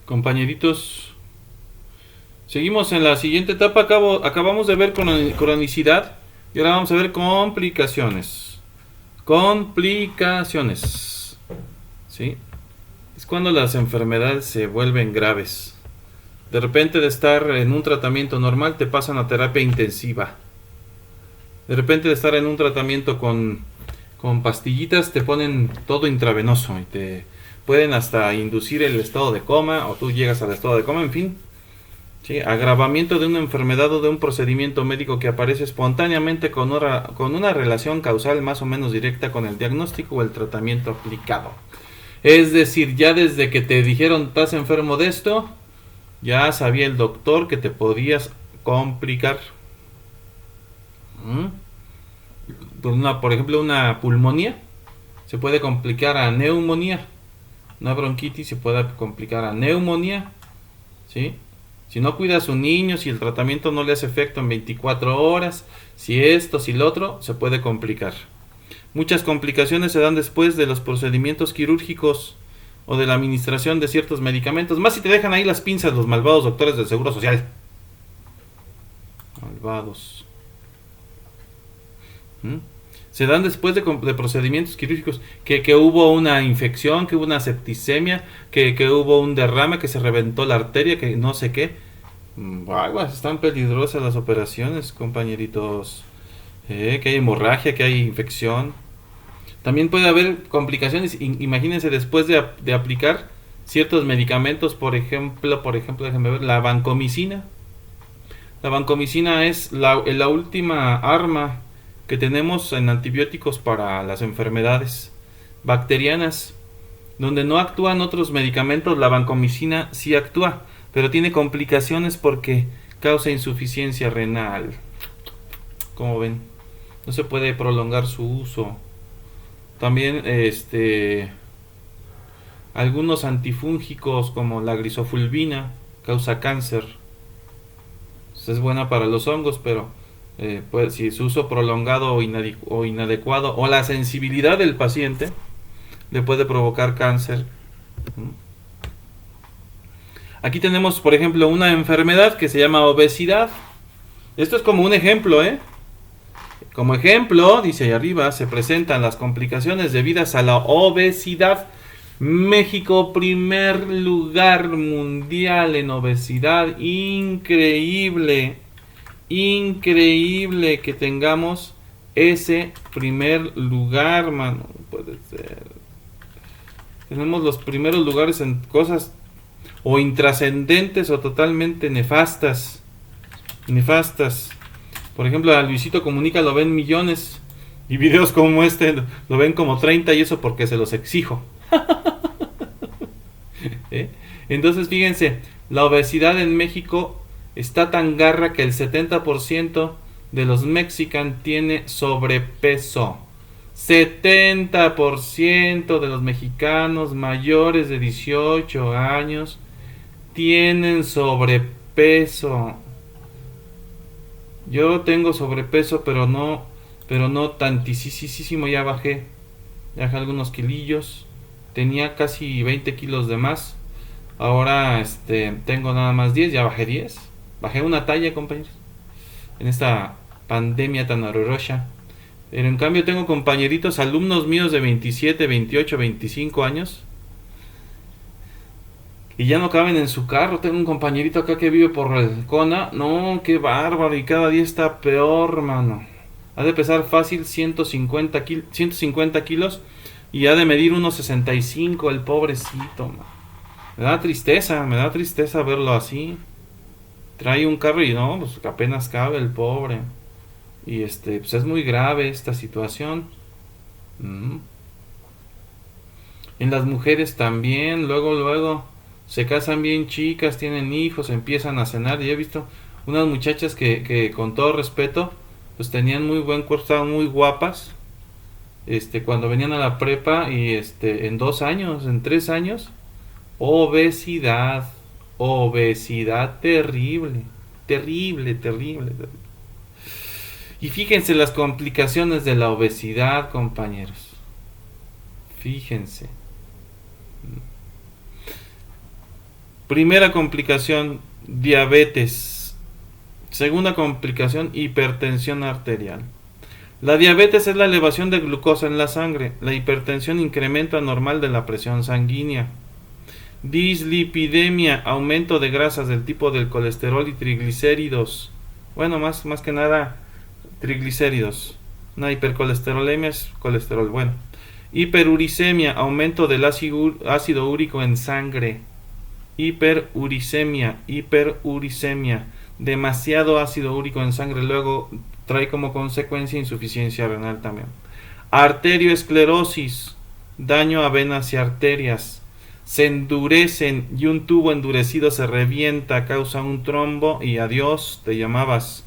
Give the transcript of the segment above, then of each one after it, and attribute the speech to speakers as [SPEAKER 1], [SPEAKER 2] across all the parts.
[SPEAKER 1] Compañeritos, seguimos en la siguiente etapa. Acabamos de ver cronicidad y ahora vamos a ver complicaciones. Complicaciones. ¿Sí? Es cuando las enfermedades se vuelven graves. De repente de estar en un tratamiento normal te pasan a terapia intensiva. De repente de estar en un tratamiento con pastillitas te ponen todo intravenoso y te pueden hasta inducir el estado de coma o tú llegas al estado de coma, en fin. ¿Sí? Agravamiento de una enfermedad o de un procedimiento médico que aparece espontáneamente con una relación causal más o menos directa con el diagnóstico o el tratamiento aplicado. Es decir, ya desde que te dijeron estás enfermo de esto, ya sabía el doctor que te podías complicar. Por ejemplo, una pulmonía se puede complicar a neumonía. Una bronquitis se puede complicar a neumonía. ¿Sí? Si no cuida a su niño, si el tratamiento no le hace efecto en 24 horas, si esto, si lo otro, se puede complicar. Muchas complicaciones se dan después de los procedimientos quirúrgicos o de la administración de ciertos medicamentos. Más si te dejan ahí las pinzas los malvados doctores del Seguro Social. Malvados. Se dan después de procedimientos quirúrgicos que hubo una infección, que hubo una septicemia, que hubo un derrame, que se reventó la arteria, que no sé qué. Aguas, están peligrosas las operaciones, compañeritos. Que hay hemorragia, que hay infección. También puede haber complicaciones. Imagínense después de aplicar ciertos medicamentos, por ejemplo, déjenme ver, la vancomicina. La vancomicina es la última arma que tenemos en antibióticos para las enfermedades bacterianas. Donde no actúan otros medicamentos, la vancomicina sí actúa, pero tiene complicaciones porque causa insuficiencia renal. Como ven, no se puede prolongar su uso. También algunos antifúngicos como la grisofulvina causa cáncer. Es buena para los hongos, pero pues, si su uso prolongado o inadecuado o la sensibilidad del paciente le puede provocar cáncer. Aquí tenemos, por ejemplo, una enfermedad que se llama obesidad. Esto es como un ejemplo, Como ejemplo, dice ahí arriba, se presentan las complicaciones debidas a la obesidad. México, primer lugar mundial en obesidad. Increíble. Increíble que tengamos ese primer lugar, mano. No puede ser. Tenemos los primeros lugares en cosas o intrascendentes o totalmente nefastas. Nefastas. Por ejemplo, a Luisito Comunica lo ven millones. Y videos como este lo ven como 30 y eso porque se los exijo. Entonces fíjense, la obesidad en México está tan garra que el 70% de los mexicanos tiene sobrepeso. 70% de los mexicanos mayores de 18 años tienen sobrepeso. Yo tengo sobrepeso, pero no tantísimo. Ya bajé algunos kilillos. Tenía casi 20 kilos de más. Ahora tengo nada más 10, ya bajé 10. Bajé una talla, compañeros, en esta pandemia tan horrorosa. Pero en cambio tengo compañeritos, alumnos míos de 27, 28, 25 años y ya no caben en su carro. Tengo un compañerito acá que vive por el Cona. No, qué bárbaro, y cada día está peor, mano. Ha de pesar fácil 150 kilos y ha de medir unos 65 el pobrecito, man. Me da tristeza verlo así. Trae un carro y no, pues apenas cabe el pobre. Y pues es muy grave esta situación. En las mujeres también, luego se casan bien chicas, tienen hijos, empiezan a cenar. Y he visto unas muchachas que con todo respeto, pues tenían muy buen cuerpo, estaban muy guapas. Cuando venían a la prepa y en 2 años, en 3 años, obesidad terrible. Y fíjense las complicaciones de la obesidad, compañeros. Fíjense. Primera complicación, diabetes. Segunda complicación, hipertensión arterial. La diabetes es la elevación de glucosa en la sangre. La hipertensión, incremento anormal de la presión sanguínea. Dislipidemia, aumento de grasas del tipo del colesterol y triglicéridos. Bueno, más que nada triglicéridos. Una hipercolesterolemia es colesterol bueno. Hiperuricemia, aumento del ácido úrico en sangre. Hiperuricemia, demasiado ácido úrico en sangre, luego trae como consecuencia insuficiencia renal también. Arterioesclerosis, daño a venas y arterias, se endurecen y un tubo endurecido se revienta, causa un trombo y adiós, te llamabas.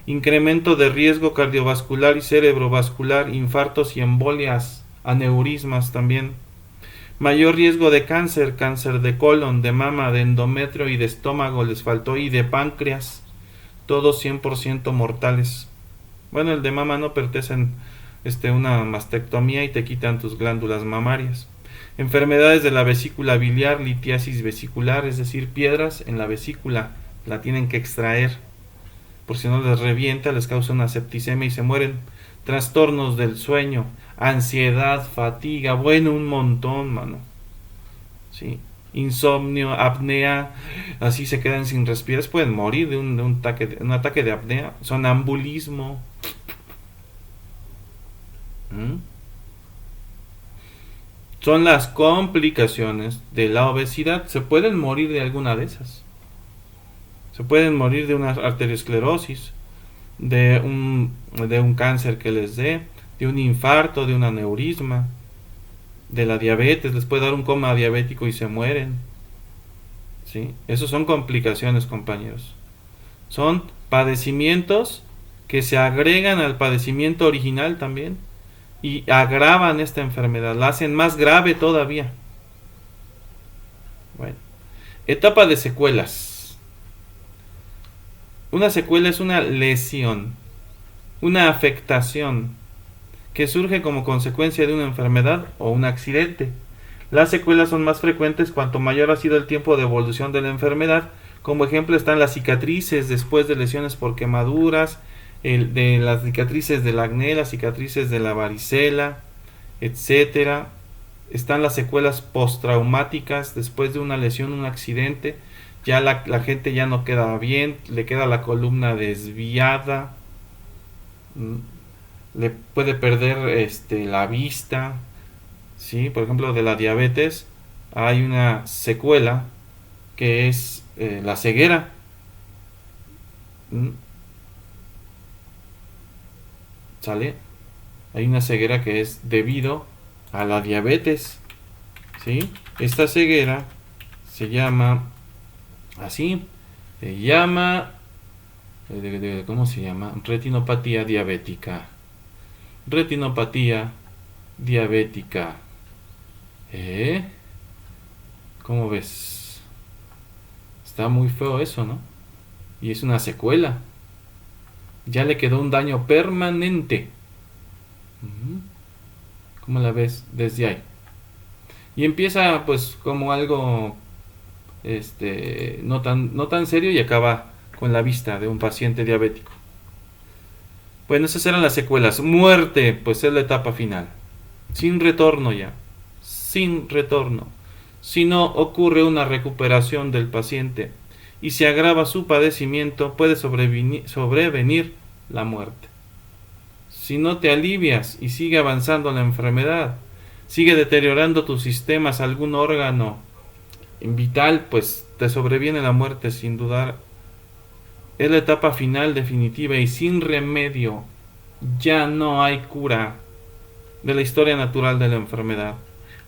[SPEAKER 1] Incremento de riesgo cardiovascular y cerebrovascular, infartos y embolias, aneurismas también. Mayor riesgo de cáncer, cáncer de colon, de mama, de endometrio y de estómago, les faltó, y de páncreas, todos 100% mortales. Bueno, el de mama no, pero te hacen una mastectomía y te quitan tus glándulas mamarias. Enfermedades de la vesícula biliar, litiasis vesicular, es decir, piedras en la vesícula, la tienen que extraer, por si no les revienta, les causa una septicemia y se mueren. Trastornos del sueño, ansiedad, fatiga, bueno, un montón, mano. ¿Sí? Insomnio, apnea, así se quedan sin respirar, pueden morir de un ataque de apnea, sonambulismo. Son las complicaciones de la obesidad. Se pueden morir de alguna de esas. Se pueden morir de una arteriosclerosis, de un cáncer que les dé, de un infarto, de un aneurisma, de la diabetes, les puede dar un coma diabético y se mueren. ¿Sí? Esos son complicaciones, compañeros. Son padecimientos que se agregan al padecimiento original también y agravan esta enfermedad, la hacen más grave todavía. Bueno, etapa de secuelas. Una secuela es una lesión, una afectación que surge como consecuencia de una enfermedad o un accidente. Las secuelas son más frecuentes cuanto mayor ha sido el tiempo de evolución de la enfermedad. Como ejemplo están las cicatrices después de lesiones por quemaduras, de las cicatrices del acné, las cicatrices de la varicela, etcétera. Están las secuelas postraumáticas después de una lesión, un accidente. Ya la gente ya no queda bien, le queda la columna desviada, le puede perder la vista. ¿Sí? Por ejemplo, de la diabetes hay una secuela que es la ceguera. ¿Sale? Hay una ceguera que es debido a la diabetes. ¿Sí? Esta ceguera se llama así, ¿cómo se llama? Retinopatía diabética. Retinopatía diabética. ¿Cómo ves? Está muy feo eso, ¿no? Y es una secuela. Ya le quedó un daño permanente. ¿Cómo la ves desde ahí? Y empieza pues como algo no tan serio y acaba con la vista de un paciente diabético. Bueno, esas eran las secuelas. Muerte, pues es la etapa final. Sin retorno ya. Sin retorno. Si no ocurre una recuperación del paciente y se agrava su padecimiento, puede sobrevenir la muerte. Si no te alivias y sigue avanzando la enfermedad, sigue deteriorando tus sistemas, algún órgano vital, pues te sobreviene la muerte sin dudar. Es la etapa final definitiva y sin remedio. Ya no hay cura de la historia natural de la enfermedad.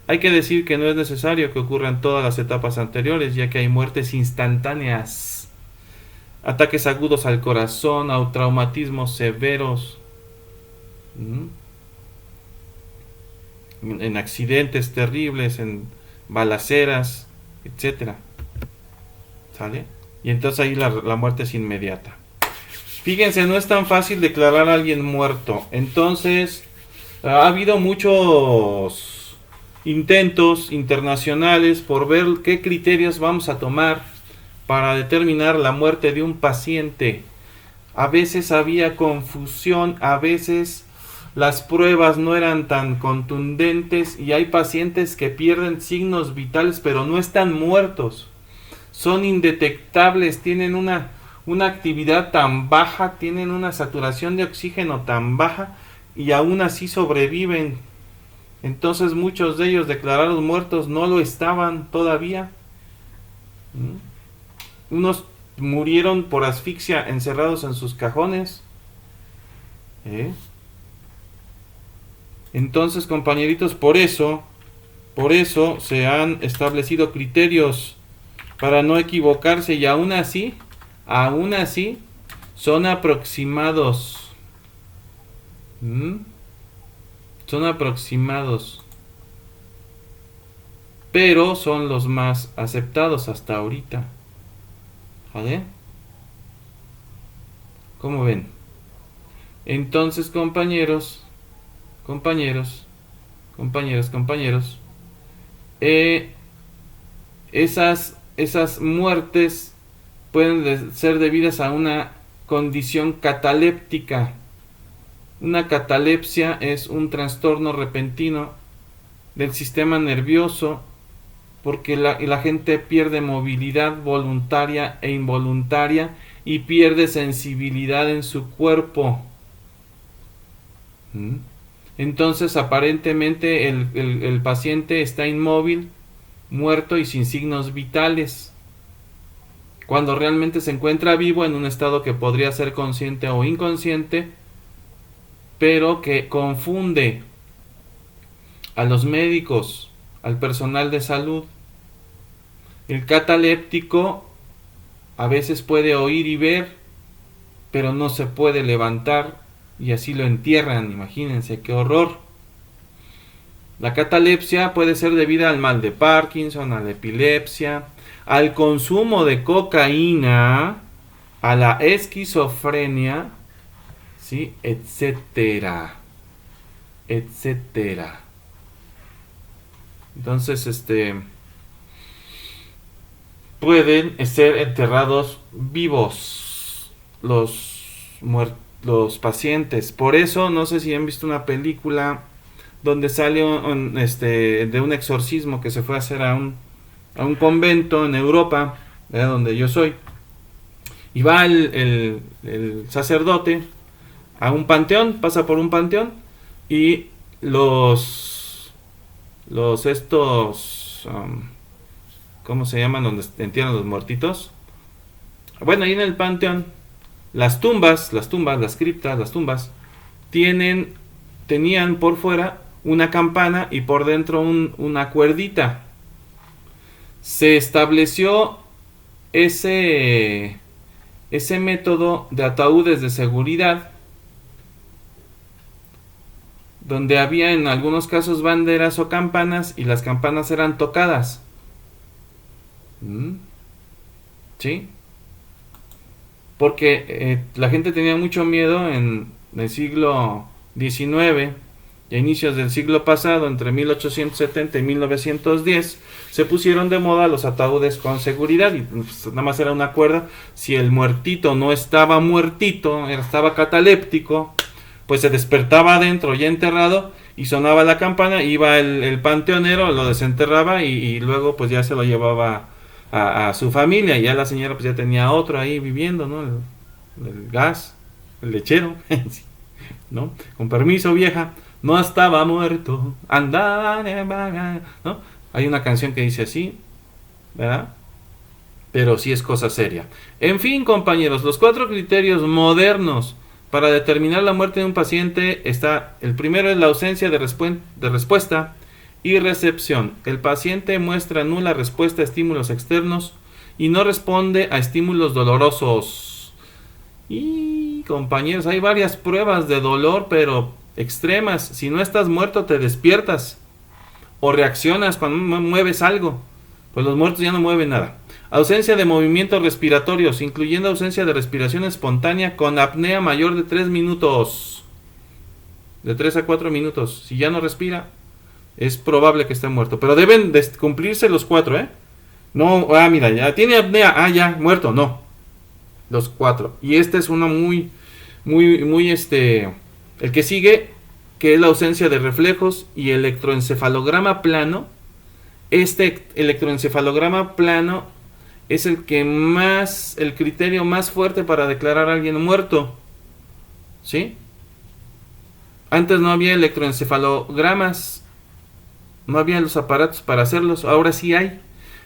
[SPEAKER 1] Hay que decir que no es necesario que ocurran todas las etapas anteriores, ya que hay muertes instantáneas, ataques agudos al corazón, o traumatismos severos, en accidentes terribles, en balaceras, etcétera. ¿Sale? Y entonces ahí la muerte es inmediata. Fíjense, no es tan fácil declarar a alguien muerto. Entonces, ha habido muchos intentos internacionales por ver qué criterios vamos a tomar para determinar la muerte de un paciente. A veces había confusión, a veces las pruebas no eran tan contundentes y hay pacientes que pierden signos vitales pero no están muertos. Son indetectables, tienen una actividad tan baja, tienen una saturación de oxígeno tan baja y aún así sobreviven. Entonces muchos de ellos declarados muertos no lo estaban todavía. Unos murieron por asfixia encerrados en sus cajones. Entonces, compañeritos, por eso se han establecido criterios para no equivocarse y aún así son aproximados. Son aproximados, pero son los más aceptados hasta ahorita. ¿Vale? ¿Cómo ven? Entonces, compañeros, esas muertes pueden ser debidas a una condición cataléptica. Una catalepsia es un trastorno repentino del sistema nervioso porque la gente pierde movilidad voluntaria e involuntaria y pierde sensibilidad en su cuerpo. Entonces aparentemente el paciente está inmóvil, muerto y sin signos vitales, cuando realmente se encuentra vivo en un estado que podría ser consciente o inconsciente, pero que confunde a los médicos, al personal de salud. El cataléptico a veces puede oír y ver, pero no se puede levantar y así lo entierran. Imagínense qué horror. La catalepsia puede ser debida al mal de Parkinson, a la epilepsia, al consumo de cocaína, a la esquizofrenia, ¿sí? etcétera. Entonces, pueden ser enterrados vivos los pacientes. Por eso, no sé si han visto una película donde sale de un exorcismo que se fue a hacer a un convento en Europa, donde yo soy, y va el sacerdote a un panteón, pasa por un panteón y ¿cómo se llaman? Donde entierran los muertitos. Bueno, ahí en el panteón, las criptas, las tumbas, tenían por fuera una campana y por dentro una cuerdita. Se estableció ese método de ataúdes de seguridad, donde había en algunos casos banderas o campanas y las campanas eran tocadas. ¿Sí? Porque la gente tenía mucho miedo en el siglo XIX y a inicios del siglo pasado, entre 1870 y 1910, se pusieron de moda los ataúdes con seguridad y pues, nada más era una cuerda. Si el muertito no estaba muertito, estaba cataléptico, pues se despertaba adentro ya enterrado y sonaba la campana, iba el panteonero, lo desenterraba y luego pues ya se lo llevaba a su familia y ya la señora pues ya tenía otro ahí viviendo, ¿no? El gas, el lechero, ¿no? Con permiso, vieja, no estaba muerto, andaba, ¿no? Hay una canción que dice así, ¿verdad? Pero sí es cosa seria. En fin, compañeros, los 4 criterios modernos para determinar la muerte de un paciente el primero es la ausencia de respuesta y recepción. El paciente muestra nula respuesta a estímulos externos y no responde a estímulos dolorosos. Y compañeros, hay varias pruebas de dolor, pero extremas. Si no estás muerto, te despiertas o reaccionas cuando mueves algo. Pues los muertos ya no mueven nada. Ausencia de movimientos respiratorios, incluyendo ausencia de respiración espontánea con apnea mayor de 3 minutos. De 3 a 4 minutos. Si ya no respira, Es probable que esté muerto. Pero deben de cumplirse los 4, ¿eh? No, mira, ya tiene apnea. Ya, muerto. No. Los 4. Y este es uno muy, el que sigue, que es la ausencia de reflejos y electroencefalograma plano. Este electroencefalograma plano es el criterio más fuerte para declarar a alguien muerto. ¿Sí? Antes no había electroencefalogramas, no había los aparatos para hacerlos, ahora sí hay.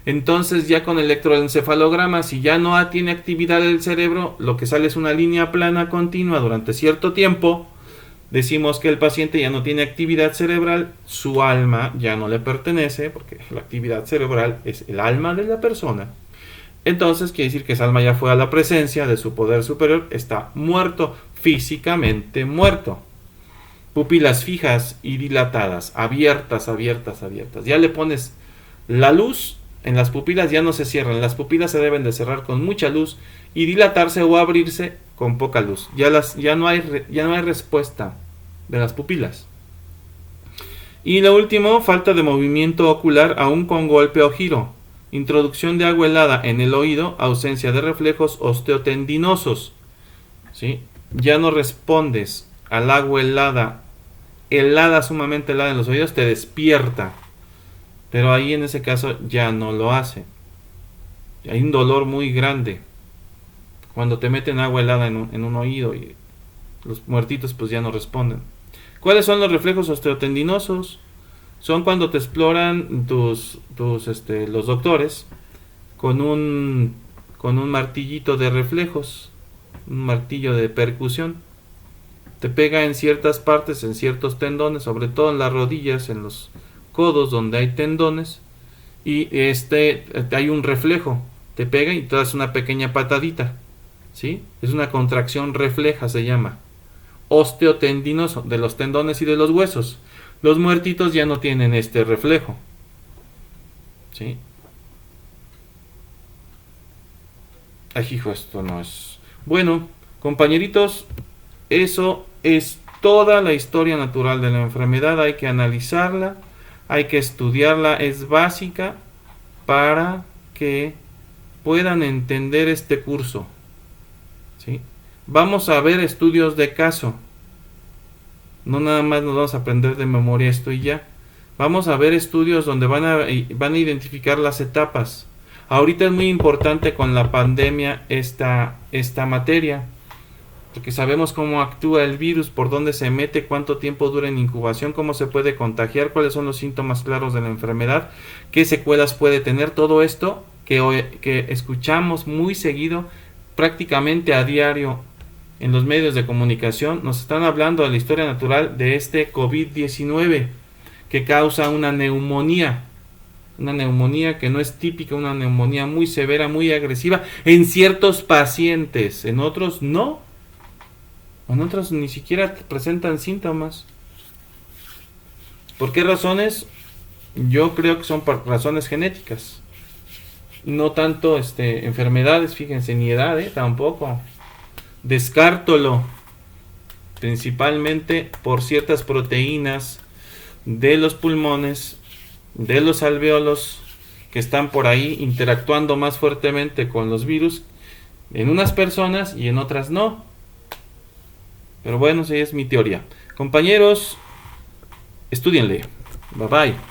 [SPEAKER 1] Entonces ya con electroencefalograma, si ya no tiene actividad el cerebro, lo que sale es una línea plana continua durante cierto tiempo. Decimos que el paciente ya no tiene actividad cerebral, su alma ya no le pertenece, porque la actividad cerebral es el alma de la persona. Entonces quiere decir que esa alma ya fue a la presencia de su poder superior, está muerto, físicamente muerto. Pupilas fijas y dilatadas, abiertas. Ya le pones la luz en las pupilas, ya no se cierran. Las pupilas se deben de cerrar con mucha luz y dilatarse o abrirse con poca luz. Ya no hay respuesta de las pupilas. Y lo último, falta de movimiento ocular aún con golpe o giro. Introducción de agua helada en el oído, ausencia de reflejos osteotendinosos. ¿Sí? Ya no respondes al agua helada, sumamente helada en los oídos, te despierta. Pero ahí en ese caso ya no lo hace. Hay un dolor muy grande cuando te meten agua helada en un oído y los muertitos pues ya no responden. ¿Cuáles son los reflejos osteotendinosos? Son cuando te exploran los doctores con un martillito de reflejos, un martillo de percusión. Te pega en ciertas partes, en ciertos tendones, sobre todo en las rodillas, en los codos donde hay tendones, y hay un reflejo, te pega y te das una pequeña patadita, ¿sí? Es una contracción refleja, se llama. Osteotendinoso, de los tendones y de los huesos. Los muertitos ya no tienen este reflejo, ¿sí? Ay, hijo, esto no es... Bueno, compañeritos, eso es toda la historia natural de la enfermedad. Hay que analizarla, hay que estudiarla, es básica para que puedan entender este curso, ¿sí? Vamos a ver estudios de caso. No nada más nos vamos a aprender de memoria esto y ya. Vamos a ver estudios donde van a identificar las etapas. Ahorita es muy importante con la pandemia esta materia, porque sabemos cómo actúa el virus, por dónde se mete, cuánto tiempo dura en incubación, cómo se puede contagiar, cuáles son los síntomas claros de la enfermedad, qué secuelas puede tener. Todo esto que escuchamos muy seguido, prácticamente a diario en los medios de comunicación, nos están hablando de la historia natural de este COVID-19 que causa una neumonía que no es típica, una neumonía muy severa, muy agresiva en ciertos pacientes, en otros no. En otros ni siquiera presentan síntomas. ¿Por qué razones? Yo creo que son por razones genéticas. No tanto enfermedades, fíjense, ni edad, tampoco. Descártolo. Principalmente por ciertas proteínas de los pulmones, de los alvéolos, que están por ahí interactuando más fuertemente con los virus en unas personas y en otras no. Pero bueno, esa es mi teoría. Compañeros, estúdienle. Bye bye.